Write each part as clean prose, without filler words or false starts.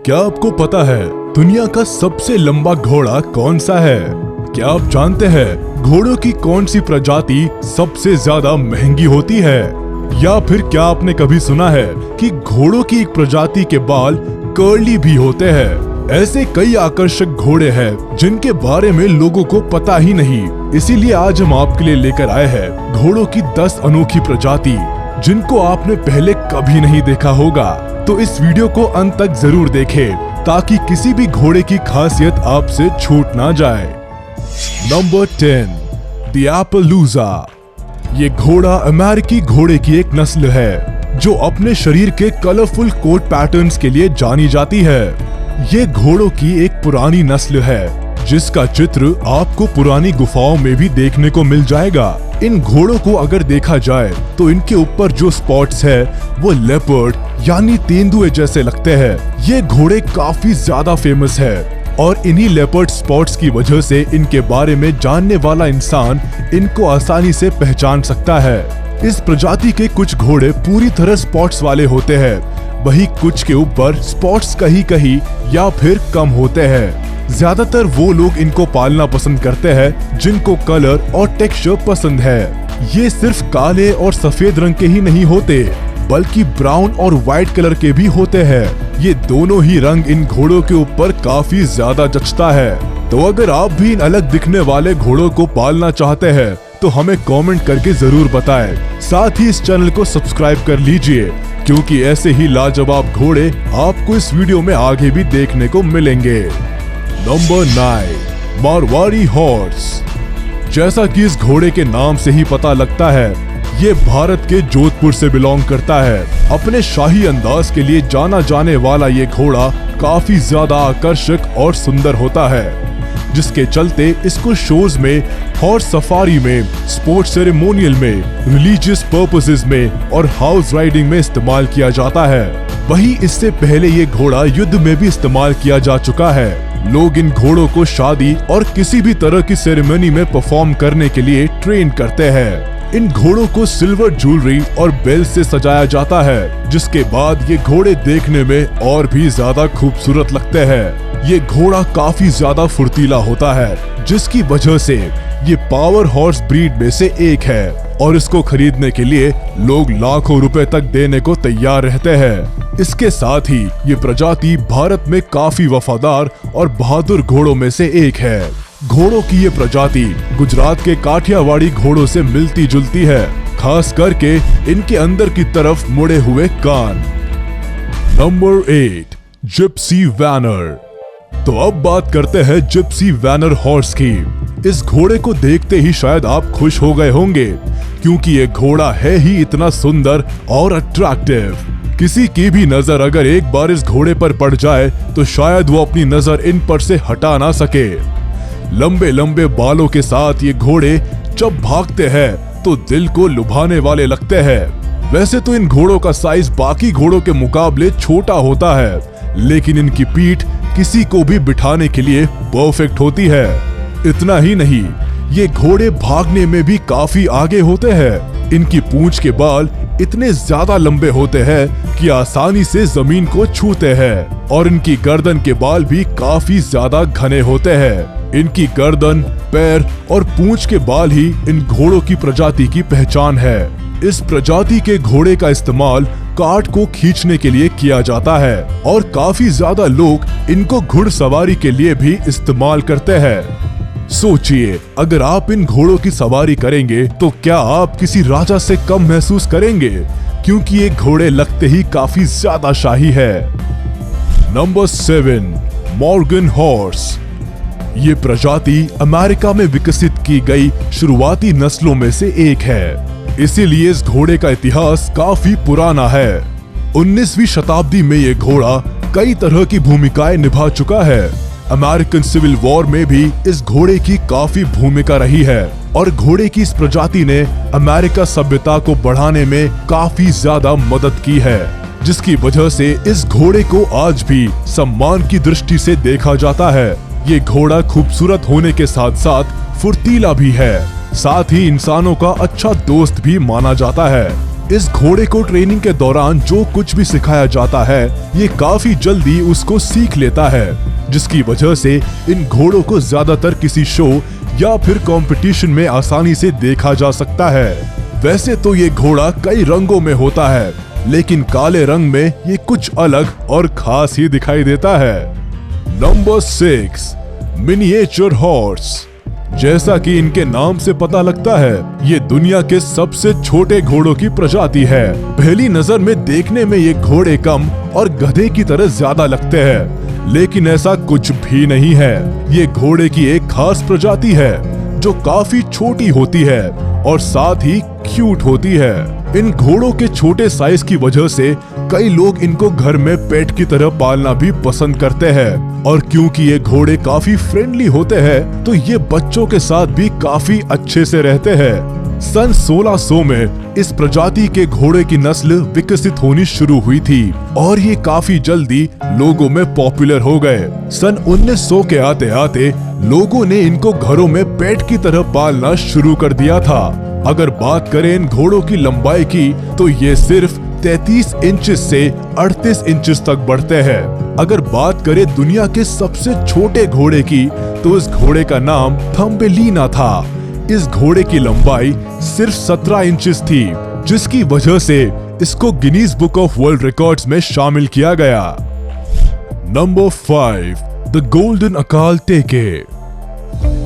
क्या आपको पता है दुनिया का सबसे लंबा घोड़ा कौन सा है? क्या आप जानते हैं घोड़ों की कौन सी प्रजाति सबसे ज्यादा महंगी होती है? या फिर क्या आपने कभी सुना है कि घोड़ों की एक प्रजाति के बाल कर्ली भी होते हैं? ऐसे कई आकर्षक घोड़े हैं जिनके बारे में लोगों को पता ही नहीं। इसीलिए आज हम आपके लिए लेकर आए हैं घोड़ों की 10 अनोखी प्रजाति जिनको आपने पहले कभी नहीं देखा होगा। तो इस वीडियो को अंत तक जरूर देखें ताकि किसी भी घोड़े की खासियत आपसे छूट ना जाए। Number 10, the Appaloosa. ये घोड़ा अमेरिकी घोड़े की एक नस्ल है जो अपने शरीर के कलरफुल कोट पैटर्न्स के लिए जानी जाती है। ये घोड़ों की एक पुरानी नस्ल है जिसका चित्र आपको पुरानी गुफाओं में भी देखने को मिल जाएगा। इन घोड़ों को अगर देखा जाए तो इनके ऊपर जो स्पॉट्स है वो लेपर्ड यानी तेंदुए जैसे लगते हैं। ये घोड़े काफी ज्यादा फेमस है और इन्हीं लेपर्ड स्पॉट्स की वजह से इनके बारे में जानने वाला इंसान इनको आसानी से पहचान सकता है। इस प्रजाति के कुछ घोड़े पूरी तरह स्पॉट्स वाले होते हैं, वही कुछ के ऊपर स्पॉट्स कहीं कहीं या फिर कम होते हैं। ज्यादातर वो लोग इनको पालना पसंद करते हैं जिनको कलर और टेक्सचर पसंद है। ये सिर्फ काले और सफेद रंग के ही नहीं होते बल्कि ब्राउन और व्हाइट कलर के भी होते हैं। ये दोनों ही रंग इन घोड़ों के ऊपर काफी ज्यादा जचता है। तो अगर आप भी इन अलग दिखने वाले घोड़ों को पालना चाहते हैं तो हमें कमेंट करके जरूर बताएं। साथ ही इस चैनल को सब्सक्राइब कर लीजिए क्योंकि ऐसे ही लाजवाब घोड़े आपको इस वीडियो में आगे भी देखने को मिलेंगे। Number 9, Marwari horse. जैसा कि इस घोड़े के नाम से ही पता लगता है ये भारत के जोधपुर से बिलोंग करता है। अपने शाही अंदाज के लिए जाना जाने वाला ये घोड़ा काफी ज्यादा आकर्षक और सुंदर होता है जिसके चलते इसको शोज में, हॉर्स सफारी में, स्पोर्ट्स सेरेमोनियल में, रिलीजियस पर्पसेस में और हाउस राइडिंग में इस्तेमाल किया जाता है। वहीं इससे पहले ये घोड़ा युद्ध में भी इस्तेमाल किया जा चुका है। लोग इन घोड़ों को शादी और किसी भी तरह की सेरेमनी में परफॉर्म करने के लिए ट्रेन करते हैं। इन घोड़ों को सिल्वर ज्वेलरी और बेल से सजाया जाता है जिसके बाद ये घोड़े देखने में और भी ज्यादा खूबसूरत लगते हैं। ये घोड़ा काफी ज्यादा फुर्तीला होता है जिसकी वजह से ये पावर हॉर्स ब्रीड में से एक है और इसको खरीदने के लिए लोग लाखों रुपए तक देने को तैयार रहते हैं। इसके साथ ही ये प्रजाति भारत में काफी वफादार और बहादुर घोड़ों में से एक है। घोड़ों की ये प्रजाति गुजरात के काठियावाड़ी घोड़ों से मिलती जुलती है, खास करके इनके अंदर की तरफ मुड़े हुए कान। Number 8, Gypsy वैनर। तो अब बात करते हैं जिप्सी वैनर हॉर्स की। इस घोड़े को देखते ही शायद आप खुश हो गए होंगे क्योंकि ये घोड़ा है ही इतना सुंदर और अट्रैक्टिव। किसी की भी नजर अगर एक बार इस घोड़े पर पड़ जाए तो शायद वो अपनी नजर इन पर से हटा ना सके। लंबे लंबे बालों के साथ ये घोड़े जब भागते हैं तो दिल को लुभाने वाले लगते हैं। वैसे तो इन घोड़ों का साइज बाकी घोड़ों के मुकाबले छोटा होता है लेकिन इनकी पीठ किसी को भी बिठाने के लिए परफेक्ट होती है। इतना ही नहीं, ये घोड़े भागने में भी काफी आगे होते हैं। इनकी पूंछ के बाल इतने ज्यादा लंबे होते हैं कि आसानी से जमीन को छूते हैं और इनकी गर्दन के बाल भी काफी ज्यादा घने होते हैं। इनकी गर्दन, पैर और पूंछ के बाल ही इन घोड़ों की प्रजाति की पहचान है। इस प्रजाति के घोड़े का इस्तेमाल कार्ट को खींचने के लिए किया जाता है और काफी ज्यादा लोग इनको घुड़सवारी के लिए भी इस्तेमाल करते हैं। सोचिए, अगर आप इन घोड़ों की सवारी करेंगे तो क्या आप किसी राजा से कम महसूस करेंगे क्योंकि ये घोड़े लगते ही काफी ज्यादा शाही है। Number 7, Morgan horse. ये प्रजाति अमेरिका में विकसित की गई शुरुआती नस्लों में से एक है, इसीलिए इस घोड़े का इतिहास काफी पुराना है। 19वीं शताब्दी में ये घोड़ा कई तरह की भूमिकाएं निभा चुका है। अमेरिकन सिविल वॉर में भी इस घोड़े की काफी भूमिका रही है और घोड़े की इस प्रजाति ने अमेरिका सभ्यता को बढ़ाने में काफी ज्यादा मदद की है जिसकी वजह से इस घोड़े को आज भी सम्मान की दृष्टि से देखा जाता है। ये घोड़ा खूबसूरत होने के साथ साथ फुर्तीला भी है, साथ ही इंसानों का अच्छा दोस्त भी माना जाता है। इस घोड़े को ट्रेनिंग के दौरान जो कुछ भी सिखाया जाता है ये काफी जल्दी उसको सीख लेता है, जिसकी वजह से इन घोड़ों को ज्यादातर किसी शो या फिर कंपटीशन में आसानी से देखा जा सकता है। वैसे तो ये घोड़ा कई रंगों में होता है, लेकिन काले रंग में ये कुछ अलग और खास ही दिखाई देता है। Number 6, miniature horse. जैसा कि इनके नाम से पता लगता है, ये दुनिया के सबसे छोटे घोड़ों की प्रजाति है। पहली नजर में देखने में ये घोड़े कम और गधे की तरह ज्यादा लगते हैं, लेकिन ऐसा कुछ भी नहीं है। ये घोड़े की एक खास प्रजाति है जो काफी छोटी होती है और साथ ही क्यूट होती है। इन घोड़ों के छोटे साइज की वजह से कई लोग इनको घर में पेट की तरह पालना भी पसंद करते हैं, और क्योंकि ये घोड़े काफी फ्रेंडली होते हैं तो ये बच्चों के साथ भी काफी अच्छे से रहते हैं। सन 1600 में इस प्रजाति के घोड़े की नस्ल विकसित होनी शुरू हुई थी और ये काफी जल्दी लोगों में पॉपुलर हो गए। सन 1900 के आते आते लोगों ने इनको घरों में पेट की तरह पालना शुरू कर दिया था। अगर बात करें इन घोड़ों की लंबाई की तो ये सिर्फ 33 इंच से 38 इंच तक बढ़ते हैं। अगर बात करें दुनिया के सबसे छोटे घोड़े की तो इस घोड़े का नाम थम्बेलिना था। इस घोड़े की लंबाई सिर्फ 17 इंच थी, जिसकी वजह से इसको Guinness book of world records में शामिल किया गया। नंबर 5, द गोल्डन अकाल टेके।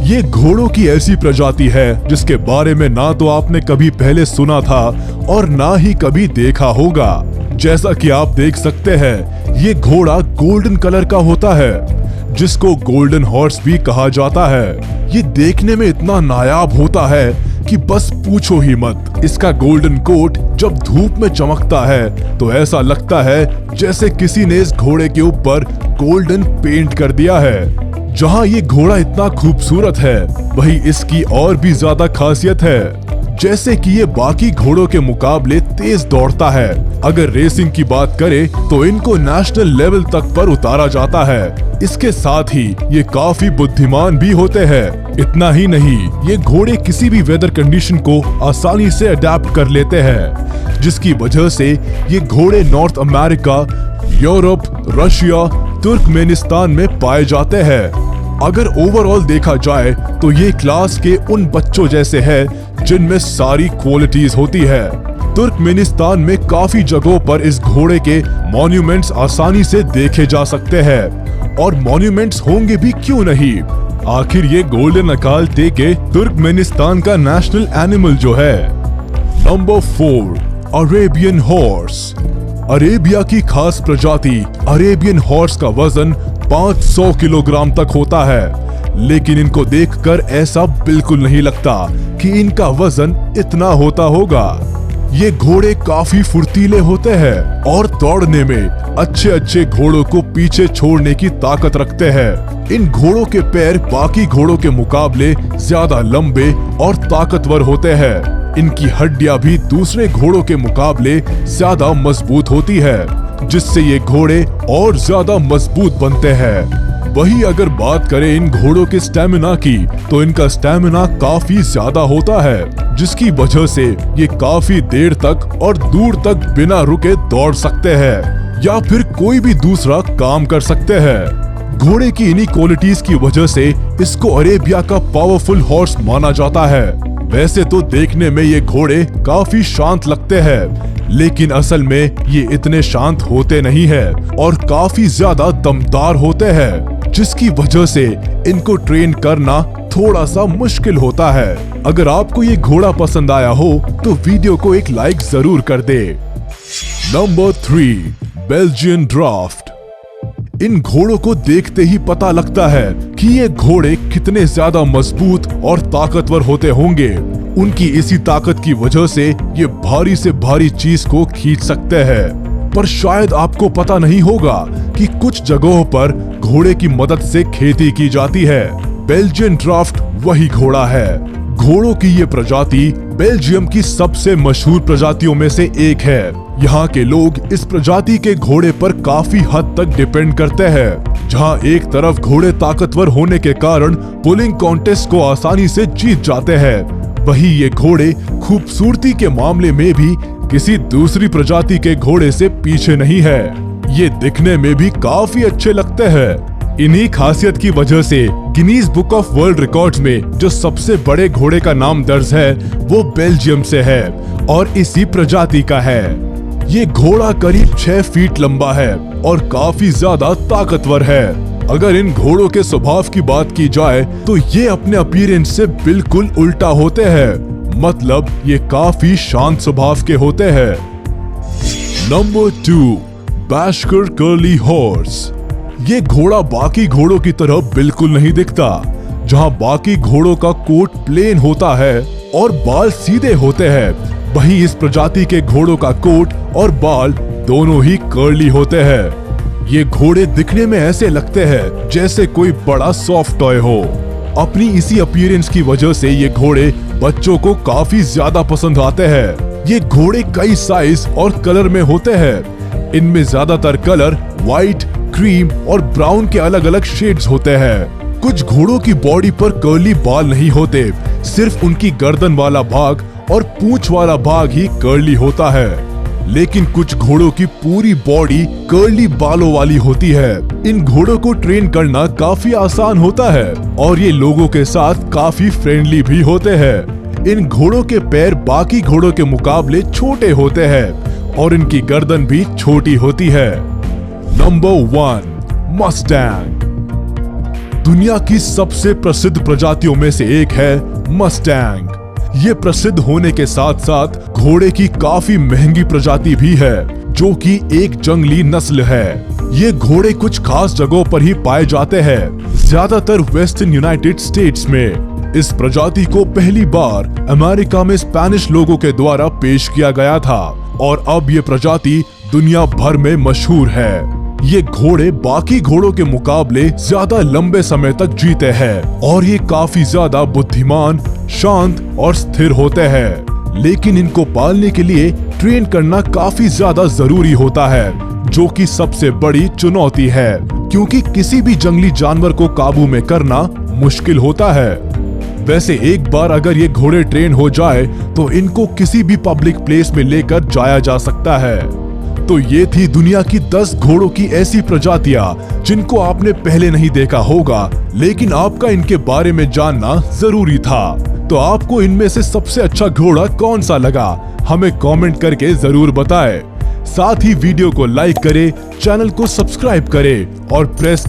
ये घोड़ों की ऐसी प्रजाति है जिसके बारे में ना तो आपने कभी पहले सुना था और ना ही कभी देखा होगा। जैसा कि आप देख सकते हैं, ये घोड़ा गोल्डन कलर का होता है, जिसको गोल्डन हॉर्स भी कहा जाता है। ये देखने में इतना नायाब होता है कि बस पूछो ही मत। इसका गोल्डन कोट जब धूप में चमकता है तो ऐसा लगता है जैसे किसी ने इस घोड़े के ऊपर गोल्डन पेंट कर दिया है। जहाँ ये घोड़ा इतना खूबसूरत है, वही इसकी और भी ज्यादा खासियत है, जैसे कि ये बाकी घोड़ों के मुकाबले तेज दौड़ता है। अगर रेसिंग की बात करें तो इनको नेशनल लेवल तक पर उतारा जाता है। इसके साथ ही ये काफी बुद्धिमान भी होते हैं। इतना ही नहीं, ये घोड़े किसी भी वेदर कंडीशन को आसानी से अडेप्ट कर लेते हैं, जिसकी वजह से ये घोड़े north America, Europe, Russia, Turkmenistan में पाए जाते हैं। अगर ओवरऑल देखा जाए तो ये क्लास के उन बच्चों जैसे हैं जिनमें सारी क्वालिटीज होती है। तुर्कमेनिस्तान में काफी जगहों पर इस घोड़े के मॉन्यूमेंट्स आसानी से देखे जा सकते हैं, और मॉन्यूमेंट्स होंगे भी क्यों नहीं। आखिर ये गोल्डन अकाल टेके तुर्कमेनिस्तान का नेशनल एनिमल जो है। Number 4, Arabian horse. अरेबिया की खास प्रजाति अरेबियन हॉर्स का वजन 500 किलोग्राम तक होता है, लेकिन इनको देखकर ऐसा बिल्कुल नहीं लगता कि इनका वजन इतना होता होगा। ये घोड़े काफी फुर्तीले होते हैं और दौड़ने में अच्छे घोड़ों को पीछे छोड़ने की ताकत रखते हैं। इन घोड़ों के पैर बाकी घोड़ों के मुकाबले ज्यादा लंबे और ताकतवर होते हैं। इनकी हड्डियां भी दूसरे घोड़ों के मुकाबले ज्यादा मजबूत होती है, जिससे ये घोड़े और ज्यादा मजबूत बनते हैं। वही अगर बात करें इन घोड़ों के स्टैमिना की तो इनका स्टैमिना काफी ज्यादा होता है, जिसकी वजह से ये काफी देर तक और दूर तक बिना रुके दौड़ सकते हैं या फिर कोई भी दूसरा काम कर सकते हैं। घोड़े की इन्हीं क्वालिटीज की वजह से इसको अरेबिया का पावरफुल हॉर्स माना जाता है। वैसे तो देखने में ये घोड़े काफी शांत लगते हैं, लेकिन असल में ये इतने शांत होते नहीं हैं और काफी ज्यादा दमदार होते हैं, जिसकी वजह से इनको ट्रेन करना थोड़ा सा मुश्किल होता है। अगर आपको ये घोड़ा पसंद आया हो तो वीडियो को एक लाइक जरूर कर दे। Number 3, Belgian draft. इन घोड़ों को देखते ही पता लगता है कि ये घोड़े कितने ज्यादा मजबूत और ताकतवर होते होंगे। उनकी इसी ताकत की वजह से ये भारी से भारी चीज को खींच सकते हैं। पर शायद आपको पता नहीं होगा कि कुछ जगहों पर घोड़े की मदद से खेती की जाती है। बेल्जियन ड्राफ्ट वही घोड़ा है। घोड़ों की ये प्रजाति बेल्जियम की सबसे मशहूर प्रजातियों में से एक है। यहाँ के लोग इस प्रजाति के घोड़े पर काफी हद तक डिपेंड करते हैं। जहाँ एक तरफ घोड़े ताकतवर होने के कारण पुलिंग कॉन्टेस्ट को आसानी से जीत जाते हैं, वहीं ये घोड़े खूबसूरती के मामले में भी किसी दूसरी प्रजाति के घोड़े से पीछे नहीं है। ये दिखने में भी काफी अच्छे लगते हैं। इन्हीं खासियत की वजह से Guinness book of world records में जो सबसे बड़े घोड़े का नाम दर्ज है वो बेल्जियम से है और इसी प्रजाति का है। ये घोड़ा करीब 6 फीट लंबा है और काफी ज्यादा ताकतवर है। अगर इन घोड़ों के स्वभाव की बात की जाए तो ये अपने अपीयरेंस से बिल्कुल उल्टा होते हैं, मतलब ये काफी शांत स्वभाव के होते हैं। Number 2, Bashkir curly horse. ये घोड़ा बाकी घोड़ों की तरह बिल्कुल नहीं दिखता। जहां बाकी घोड़ों का कोट प्लेन होता है और बाल सीधे होते हैं, वहीं इस प्रजाति के घोड़ों का कोट और बाल दोनों ही कर्ली होते हैं। ये घोड़े दिखने में ऐसे लगते हैं जैसे कोई बड़ा सॉफ्ट टॉय हो। अपनी इसी अपीयरेंस की वजह से ये घोड़े बच्चों को काफी ज्यादा पसंद आते हैं। ये घोड़े कई साइज और कलर में होते हैं। इनमें ज्यादातर कलर व्हाइट, क्रीम और ब्राउन के अलग अलग शेड्स होते हैं। कुछ घोड़ों की बॉडी पर कर्ली बाल नहीं होते, सिर्फ उनकी गर्दन वाला भाग और पूंछ वाला भाग ही कर्ली होता है। लेकिन कुछ घोड़ों की पूरी बॉडी कर्ली बालों वाली होती है। इन घोड़ों को ट्रेन करना काफी आसान होता है और ये लोगों के साथ काफी फ्रेंडली भी होते हैं। इन घोड़ों के पैर बाकी घोड़ों के मुकाबले छोटे होते हैं और इनकी गर्दन भी छोटी होती है। Number 1, Mustang. दुनिया की सबसे प्रसिद्ध प्रजातियों में से एक है मस्टैंग। ये प्रसिद्ध होने के साथ साथ घोड़े की काफी महंगी प्रजाति भी है, जो कि एक जंगली नस्ल है। ये घोड़े कुछ खास जगहों पर ही पाए जाते हैं, ज्यादातर वेस्टर्न यूनाइटेड स्टेट्स में। इस प्रजाति को पहली बार अमेरिका में स्पेनिश लोगों के द्वारा पेश किया गया था और अब ये प्रजाति दुनिया भर में मशहूर है। ये घोड़े बाकी घोड़ों के मुकाबले ज्यादा लंबे समय तक जीते हैं और ये काफी ज्यादा बुद्धिमान, शांत और स्थिर होते हैं। लेकिन इनको पालने के लिए ट्रेन करना काफी ज्यादा जरूरी होता है, जो कि सबसे बड़ी चुनौती है, क्योंकि किसी भी जंगली जानवर को काबू में करना मुश्किल होता है। वैसे एक बार अगर ये घोड़े ट्रेन हो जाए तो इनको किसी भी पब्लिक प्लेस में लेकर जाया जा सकता है। तो ये थी दुनिया की 10 घोड़ों की ऐसी प्रजातियां जिनको आपने पहले नहीं देखा होगा, लेकिन आपका इनके बारे में जानना जरूरी था। तो आपको इनमें से सबसे अच्छा घोड़ा कौन सा लगा, हमें कमेंट करके जरूर बताएं। साथ ही वीडियो को लाइक करें, चैनल को सब्सक्राइब करें और प्रेस